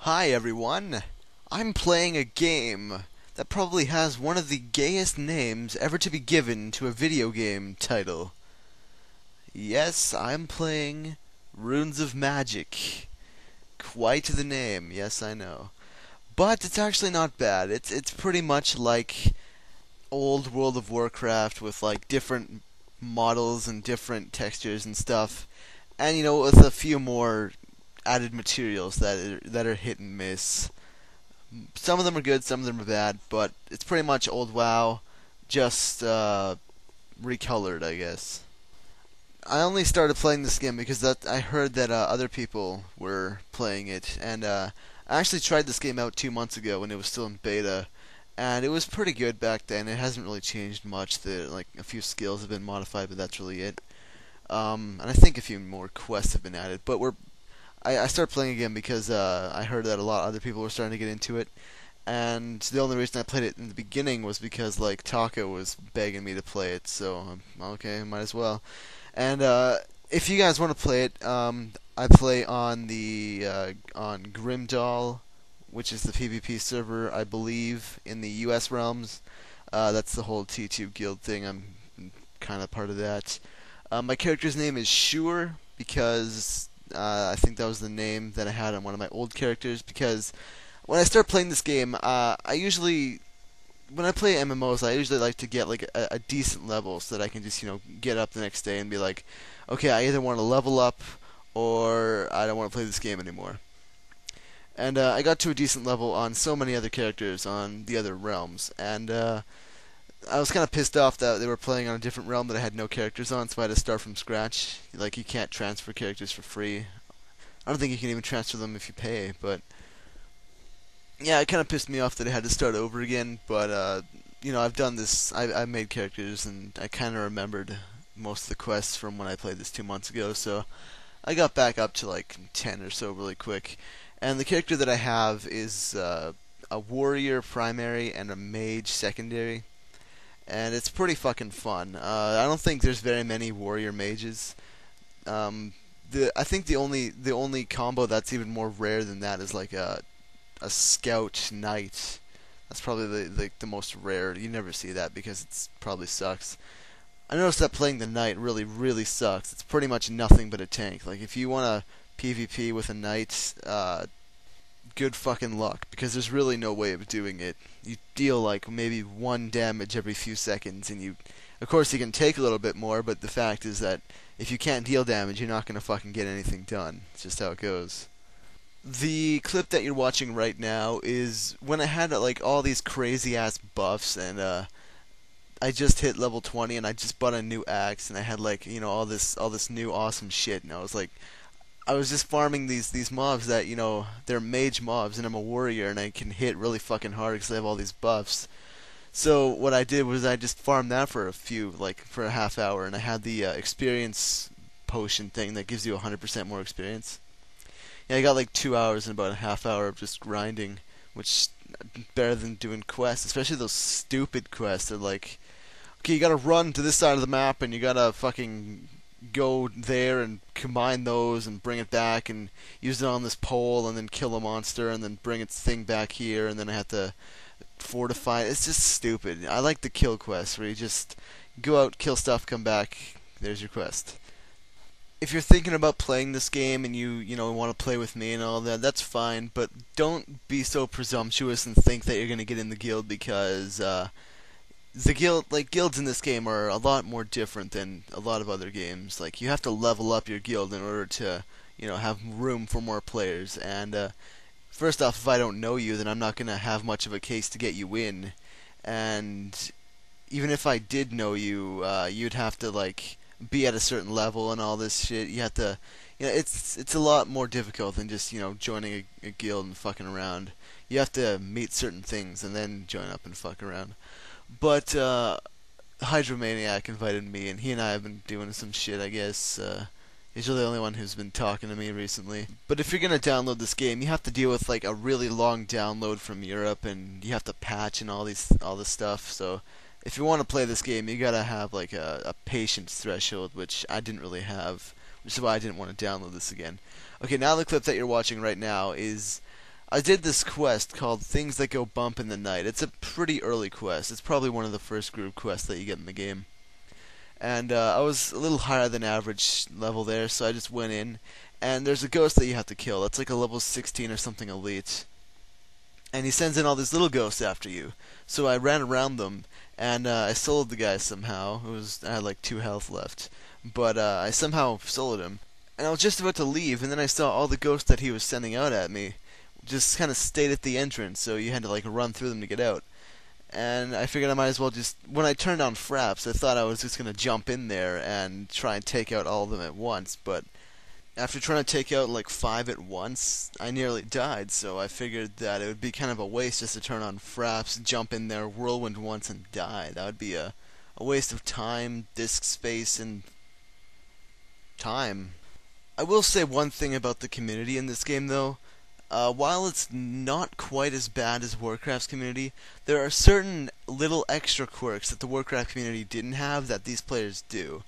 Hi everyone! I'm playing a game that probably has one of the gayest names ever to be given to a video game title. Yes, I'm playing Runes of Magic. Quite the name, yes I know. But it's actually not bad. It's pretty much like old World of Warcraft with like different models and different textures and stuff. And with a few more added materials that are hit and miss. Some of them are good, some of them are bad, but it's pretty much old WoW, just recolored, I guess. I only started playing this game because I heard that other people were playing it, and I actually tried this game out 2 months ago when it was still in beta, and it was pretty good back then. It hasn't really changed much. Like a few skills have been modified, but that's really it. And I think a few more quests have been added. But I started playing again because I heard that a lot of other people were starting to get into it, and the only reason I played it in the beginning was because like Taka was begging me to play it, so okay, might as well. And if you guys want to play it, I play on the on Grimdall, which is the PvP server, I believe, in the U.S. realms. That's the whole T2 guild thing. I'm kind of part of that. My character's name is Shure because I think that was the name that I had on one of my old characters. Because when I start playing this game, when I play MMOs, I usually like to get like a decent level so that I can just get up the next day and be like, okay, I either want to level up or I don't want to play this game anymore. And I got to a decent level on so many other characters on the other realms, and I was kind of pissed off that they were playing on a different realm that I had no characters on, so I had to start from scratch. Like, you can't transfer characters for free. I don't think you can even transfer them if you pay, but yeah, it kind of pissed me off that I had to start over again. But I've done this. I made characters, and I kind of remembered most of the quests from when I played this 2 months ago, so I got back up to like 10 or so really quick. And the character that I have is a warrior primary and a mage secondary, and it's pretty fucking fun. I don't think there's very many warrior mages. I think the only combo that's even more rare than that is like a scout knight. That's probably the most rare. You never see that because it's probably sucks. I noticed that playing the knight really really sucks. It's pretty much nothing but a tank. Like if you want to PvP with a knight, good fucking luck because there's really no way of doing it. You deal like maybe one damage every few seconds, and of course, you can take a little bit more, but the fact is that if you can't deal damage, you're not gonna fucking get anything done. It's just how it goes. The clip that you're watching right now is when I had like all these crazy ass buffs, and I just hit level 20, and I just bought a new axe, and I had like all this new awesome shit, and I was just farming these mobs that they're mage mobs, and I'm a warrior, and I can hit really fucking hard because I have all these buffs. So what I did was I just farmed that for for a half hour, and I had the experience potion thing that gives you 100% more experience. Yeah, I got like 2 hours and about a half hour of just grinding, which better than doing quests, especially those stupid quests. They're like, okay, you gotta run to this side of the map, and you gotta fucking go there and combine those and bring it back and use it on this pole and then kill a monster and then bring its thing back here, and then I have to fortify it. It's just stupid. I like the kill quests where you just go out, kill stuff, come back, there's your quest. If you're thinking about playing this game and you want to play with me and all that, that's fine, but don't be so presumptuous and think that you're going to get in the guild because guilds in this game are a lot more different than a lot of other games. Like, you have to level up your guild in order to, have room for more players. And first off, if I don't know you, then I'm not gonna have much of a case to get you in. And even if I did know you, you'd have to like be at a certain level and all this shit. You have to, it's a lot more difficult than just joining a guild and fucking around. You have to meet certain things and then join up and fuck around. But Hydromaniac invited me, and he and I have been doing some shit, I guess. He's really the only one who's been talking to me recently. But if you're gonna download this game, you have to deal with like a really long download from Europe, and you have to patch and all this stuff. So if you want to play this game, you gotta have like a patience threshold, which I didn't really have, which is why I didn't want to download this again. Okay, now the clip that you're watching right now is I did this quest called Things That Go Bump in the Night. It's a pretty early quest. It's probably one of the first group quests that you get in the game. And I was a little higher than average level there, so I just went in. And there's a ghost that you have to kill. That's like a level 16 or something elite. And he sends in all these little ghosts after you. So I ran around them, and I soloed the guy somehow. I had like 2 health left. But I somehow soloed him. And I was just about to leave, and then I saw all the ghosts that he was sending out at me just kind of stayed at the entrance, so you had to like run through them to get out. And I figured I might as well just, when I turned on fraps, I thought I was just going to jump in there and try and take out all of them at once, but after trying to take out like 5 at once, I nearly died, so I figured that it would be kind of a waste just to turn on fraps, jump in there, whirlwind once, and die. That would be a waste of time, disk space, and time. I will say one thing about the community in this game, though. While it's not quite as bad as Warcraft's community, there are certain little extra quirks that the Warcraft community didn't have that these players do.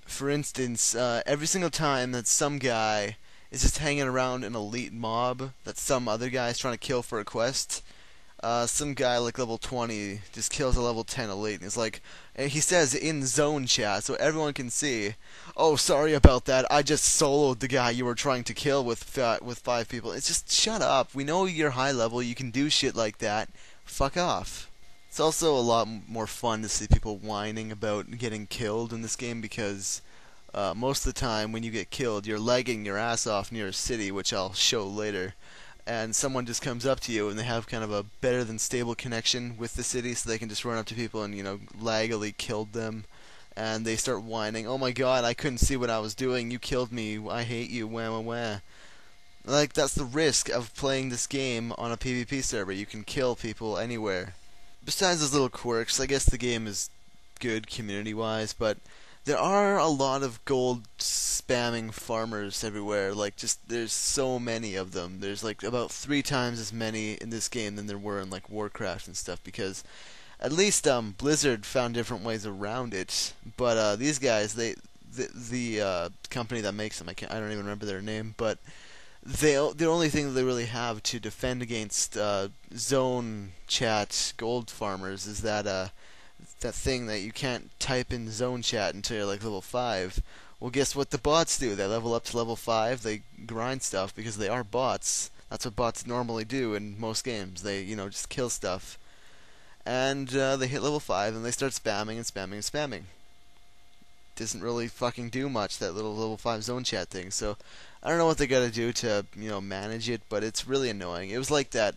For instance, every single time that some guy is just hanging around an elite mob that some other guy is trying to kill for a quest, some guy like level 20 just kills a level 10 elite, and he's like, he says in zone chat so everyone can see, "Oh, sorry about that. I just soloed the guy you were trying to kill with 5 people." It's just, shut up. We know you're high level. You can do shit like that. Fuck off. It's also a lot more fun to see people whining about getting killed in this game because most of the time when you get killed, you're lagging your ass off near a city, which I'll show later. And someone just comes up to you and they have kind of a better than stable connection with the city, so they can just run up to people and, laggily killed them. And they start whining, "Oh my god, I couldn't see what I was doing, you killed me, I hate you, wah wah wah." Like, that's the risk of playing this game on a PvP server. You can kill people anywhere. Besides those little quirks, I guess the game is good community-wise, but there are a lot of gold spamming farmers everywhere. Like, just, there's so many of them. There's like about 3 times as many in this game than there were in like Warcraft and stuff, because at least Blizzard found different ways around it. But these guys, the company that makes them, I don't even remember their name, but the only thing that they really have to defend against zone chat gold farmers is that thing that you can't type in zone chat until you're like level 5. Well, guess what the bots do? They level up to level 5, they grind stuff because they are bots. That's what bots normally do in most games. They, just kill stuff. And they hit level 5 and they start spamming and spamming and spamming. Doesn't really fucking do much, that little level 5 zone chat thing. So I don't know what they gotta do to, manage it, but it's really annoying. It was like that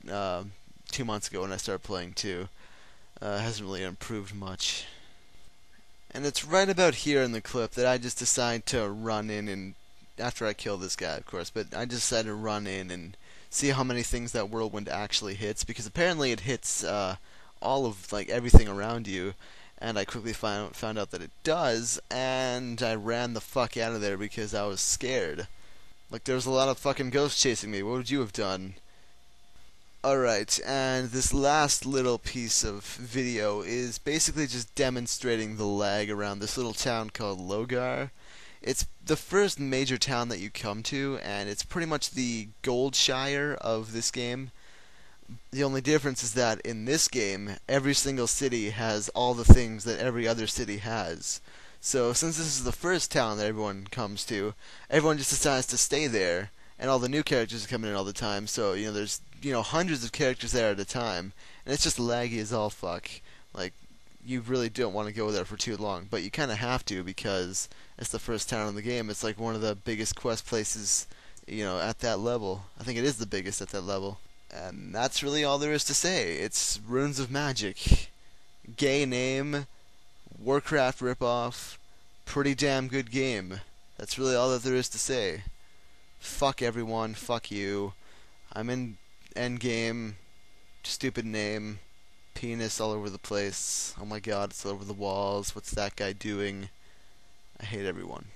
2 months ago when I started playing too. Hasn't really improved much. And it's right about here in the clip that I just decide to run in, and after I kill this guy, of course, but I just decided to run in and see how many things that whirlwind actually hits, because apparently it hits all of like everything around you, and I quickly found out that it does, and I ran the fuck out of there because I was scared. Like, there was a lot of fucking ghosts chasing me. What would you have done? Alright, and this last little piece of video is basically just demonstrating the lag around this little town called Logar. It's the first major town that you come to, and it's pretty much the Goldshire of this game. The only difference is that in this game, every single city has all the things that every other city has. So since this is the first town that everyone comes to, everyone just decides to stay there, and all the new characters are coming in all the time, so, there's, hundreds of characters there at a time, and it's just laggy as all fuck. Like, you really don't want to go there for too long, but you kind of have to because it's the first town in the game. It's like one of the biggest quest places, at that level. I think it is the biggest at that level. And that's really all there is to say. It's Runes of Magic. Gay name, Warcraft ripoff, pretty damn good game. That's really all that there is to say. Fuck everyone, fuck you. I'm in endgame, stupid name, penis all over the place. Oh my god, it's all over the walls. What's that guy doing? I hate everyone.